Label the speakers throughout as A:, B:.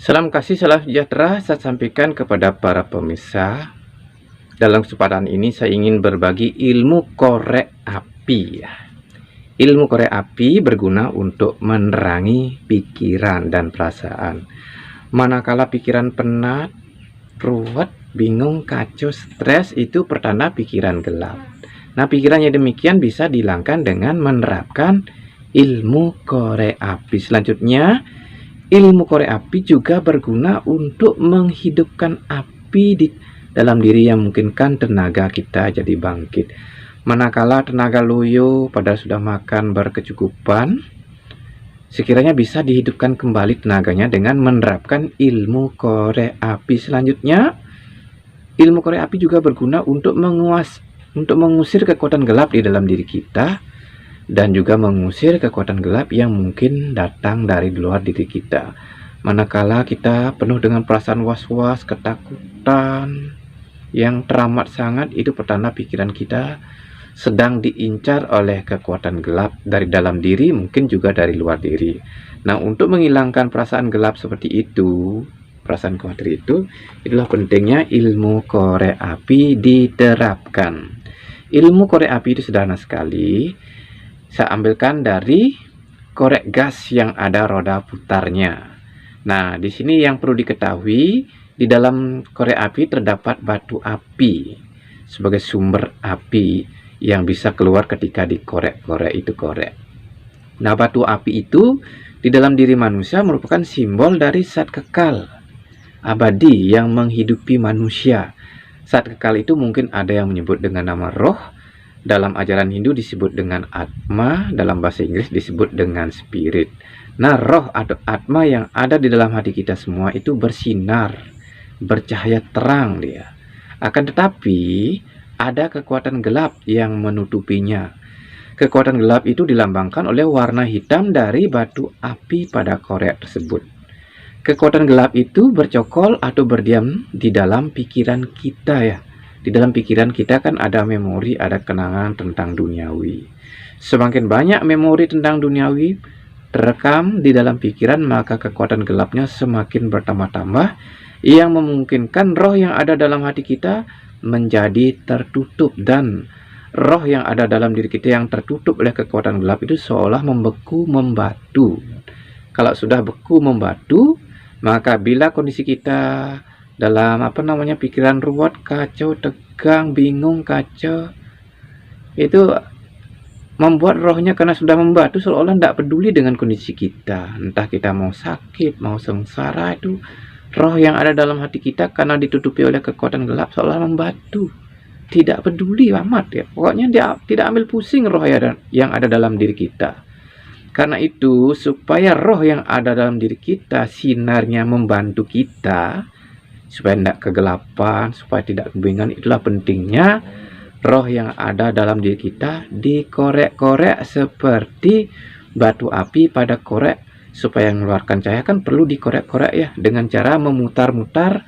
A: Salam kasih, salam sejahtera saya sampaikan kepada para pemirsa. Dalam kesempatan ini saya ingin berbagi ilmu korek api ya. Ilmu korek api berguna untuk menerangi pikiran dan perasaan. Manakala pikiran penat, ruwet, bingung, kacau, stres, itu pertanda pikiran gelap. Nah, pikirannya demikian bisa dihilangkan dengan menerapkan ilmu korek api. Selanjutnya, ilmu korek api juga berguna untuk menghidupkan api di dalam diri yang memungkinkan tenaga kita jadi bangkit. Manakala tenaga loyo padahal sudah makan berkecukupan, sekiranya bisa dihidupkan kembali tenaganya dengan menerapkan ilmu korek api. Selanjutnya, ilmu korek api juga berguna untuk mengusir kekuatan gelap di dalam diri kita dan juga mengusir kekuatan gelap yang mungkin datang dari luar diri kita. Manakala kita penuh dengan perasaan was-was, ketakutan yang teramat sangat, itu pertanda pikiran kita sedang diincar oleh kekuatan gelap dari dalam diri, mungkin juga dari luar diri. Nah, untuk menghilangkan perasaan gelap seperti itu, perasaan khawatir itu, itulah pentingnya ilmu korek api diterapkan. Ilmu korek api itu sederhana sekali. Saya ambilkan dari korek gas yang ada roda putarnya. Nah, di sini yang perlu diketahui, di dalam korek api terdapat batu api sebagai sumber api yang bisa keluar ketika dikorek-korek itu korek. Nah, batu api itu di dalam diri manusia merupakan simbol dari zat kekal abadi yang menghidupi manusia. Zat kekal itu mungkin ada yang menyebut dengan nama roh. Dalam ajaran Hindu disebut dengan Atma, dalam bahasa Inggris disebut dengan spirit. Nah, roh atau Atma yang ada di dalam hati kita semua itu bersinar, bercahaya terang dia. Akan tetapi, ada kekuatan gelap yang menutupinya. Kekuatan gelap itu dilambangkan oleh warna hitam dari batu api pada korek tersebut. Kekuatan gelap itu bercokol atau berdiam di dalam pikiran kita ya. Di dalam pikiran kita kan ada memori, ada kenangan tentang duniawi. Semakin banyak memori tentang duniawi terekam di dalam pikiran, maka kekuatan gelapnya semakin bertambah-tambah, yang memungkinkan roh yang ada dalam hati kita menjadi tertutup, dan roh yang ada dalam diri kita yang tertutup oleh kekuatan gelap itu seolah membeku, membatu. Kalau sudah beku, membatu, maka bila kondisi kita dalam pikiran ruwet, kacau, tegang, bingung, kacau, itu membuat rohnya karena sudah membatu seolah tidak peduli dengan kondisi kita. Entah kita mau sakit, mau sengsara, itu roh yang ada dalam hati kita karena ditutupi oleh kekuatan gelap seolah membatu, tidak peduli amat ya. Pokoknya dia tidak ambil pusing roh yang ada dalam diri kita. Karena itu, supaya roh yang ada dalam diri kita sinarnya membantu kita, supaya tidak kegelapan, supaya tidak kebingungan, itulah pentingnya roh yang ada dalam diri kita dikorek-korek seperti batu api pada korek. Supaya mengeluarkan cahaya kan perlu dikorek-korek ya, dengan cara memutar-mutar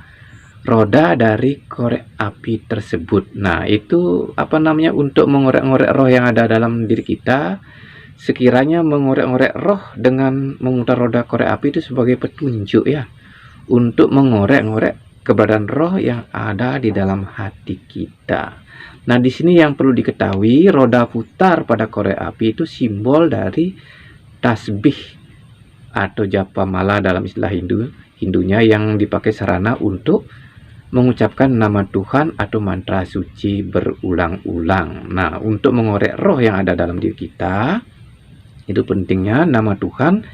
A: roda dari korek api tersebut. Nah, itu untuk mengorek-ngorek roh yang ada dalam diri kita. Sekiranya mengorek-ngorek roh dengan memutar roda korek api itu sebagai petunjuk ya, untuk mengorek-ngorek keberadaan roh yang ada di dalam hati kita. Nah, di sini yang perlu diketahui, roda putar pada korek api itu simbol dari tasbih atau japa mala dalam istilah Hindunya, yang dipakai sarana untuk mengucapkan nama Tuhan atau mantra suci berulang-ulang. Nah, untuk mengorek roh yang ada dalam diri kita, itu pentingnya nama Tuhan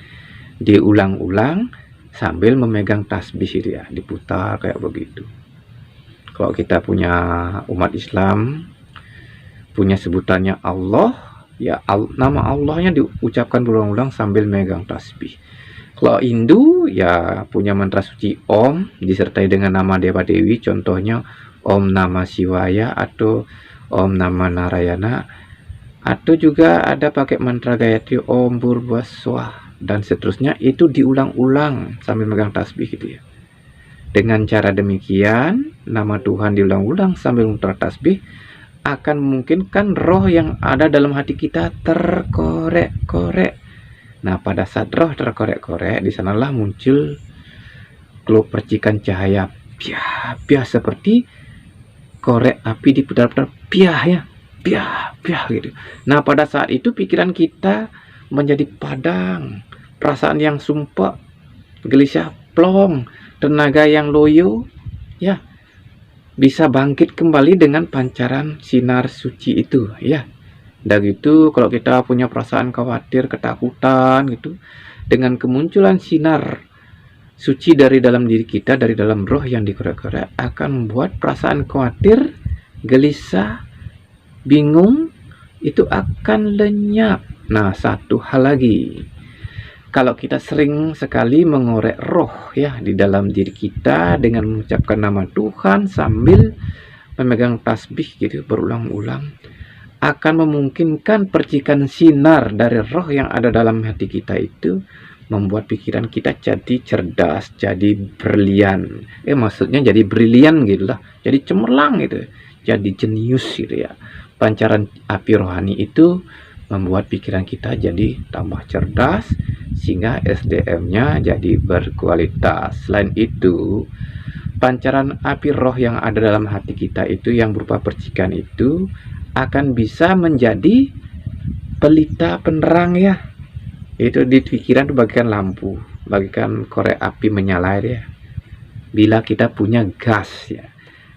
A: diulang-ulang sambil memegang tasbih itu ya, diputar kayak begitu. Kalau kita punya umat Islam, punya sebutannya Allah, ya nama Allahnya diucapkan berulang-ulang sambil megang tasbih. Kalau Hindu ya punya mantra suci Om disertai dengan nama Dewa Dewi, contohnya Om Namah Shivaya atau Om Namah Narayana, atau juga ada pakai mantra Gayatri Om Bhurbhaswah dan seterusnya, itu diulang-ulang sambil megang tasbih gitu ya. Dengan cara demikian, nama Tuhan diulang-ulang sambil memutar tasbih akan memungkinkan roh yang ada dalam hati kita terkorek-korek. Nah, pada saat roh terkorek-korek, di sanalah muncul kalau percikan cahaya biah seperti korek api diputar-putar, ya, biah gitu. Nah, pada saat itu pikiran kita menjadi padang, perasaan yang sumpah, gelisah, plong, tenaga yang loyo, ya, bisa bangkit kembali dengan pancaran sinar suci itu, ya. Dan gitu, kalau kita punya perasaan khawatir, ketakutan gitu, dengan kemunculan sinar suci dari dalam diri kita, dari dalam roh yang dikorek-korek, akan membuat perasaan khawatir, gelisah, bingung itu akan lenyap. Nah, satu hal lagi, kalau kita sering sekali mengorek roh ya di dalam diri kita dengan mengucapkan nama Tuhan sambil memegang tasbih gitu berulang-ulang, akan memungkinkan percikan sinar dari roh yang ada dalam hati kita itu membuat pikiran kita jadi cerdas, jadi brilian. Maksudnya jadi brilian gitu lah, jadi cemerlang gitu, jadi jenius gitu ya. Pancaran api rohani itu membuat pikiran kita jadi tambah cerdas sehingga SDM-nya jadi berkualitas. Selain itu, pancaran api roh yang ada dalam hati kita itu yang berupa percikan itu akan bisa menjadi pelita penerang ya. Itu di pikiran itu bagikan lampu, bagikan korek api menyala ya. Bila kita punya gas ya.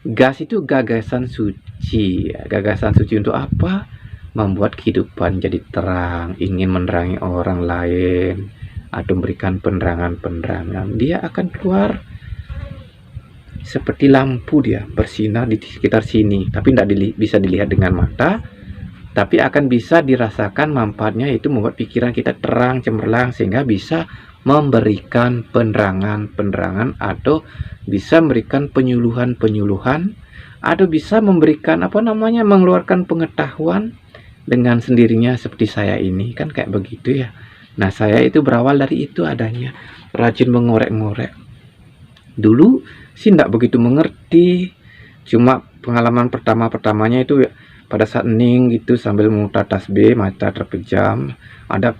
A: Gas itu gagasan suci ya. Gagasan suci untuk apa? Membuat kehidupan jadi terang, ingin menerangi orang lain atau memberikan penerangan-penerangan. Dia akan keluar seperti lampu, dia bersinar di sekitar sini, tapi tidak bisa dilihat dengan mata, tapi akan bisa dirasakan manfaatnya, itu membuat pikiran kita terang cemerlang sehingga bisa memberikan penerangan-penerangan atau bisa memberikan penyuluhan-penyuluhan atau bisa memberikan mengeluarkan pengetahuan dengan sendirinya seperti saya ini kan kayak begitu ya. Nah, saya itu berawal dari itu adanya, rajin mengorek-ngorek. Dulu sih tidak begitu mengerti, cuma pengalaman pertamanya itu pada saat hening gitu sambil memutar tasbih, mata terpejam, ada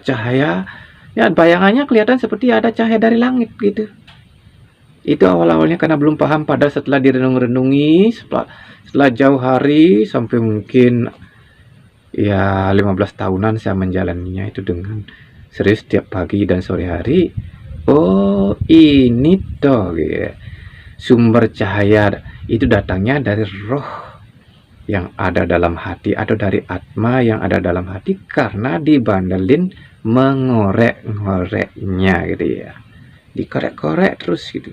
A: cahaya ya, bayangannya kelihatan seperti ada cahaya dari langit gitu. Itu awal-awalnya karena belum paham, pada setelah direnung-renungi setelah jauh hari sampai mungkin ya 15 tahunan saya menjalaninya itu dengan serius setiap pagi dan sore hari. Oh, ini toh gitu. Sumber cahaya itu datangnya dari roh yang ada dalam hati atau dari atma yang ada dalam hati karena dibandelin mengorek-ngoreknya gitu ya. Dikorek-korek terus gitu.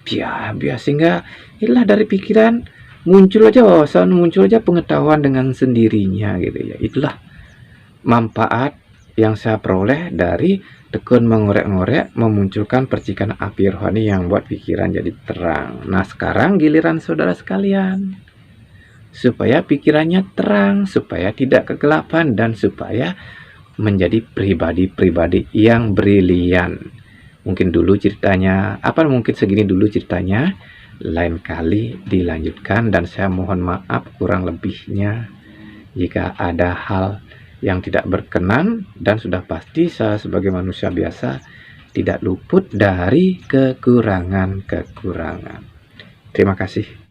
A: Biar sehingga inilah dari pikiran muncul aja wawasan, muncul aja pengetahuan dengan sendirinya gitu ya. Itulah manfaat yang saya peroleh dari tekun mengorek-ngorek, memunculkan percikan api rohani yang buat pikiran jadi terang. Nah, sekarang giliran saudara sekalian, supaya pikirannya terang, supaya tidak kegelapan, dan supaya menjadi pribadi-pribadi yang brilian. Mungkin dulu ceritanya, mungkin segini dulu ceritanya, lain kali dilanjutkan, dan saya mohon maaf kurang lebihnya jika ada hal yang tidak berkenan, dan sudah pasti saya sebagai manusia biasa tidak luput dari kekurangan-kekurangan. Terima kasih.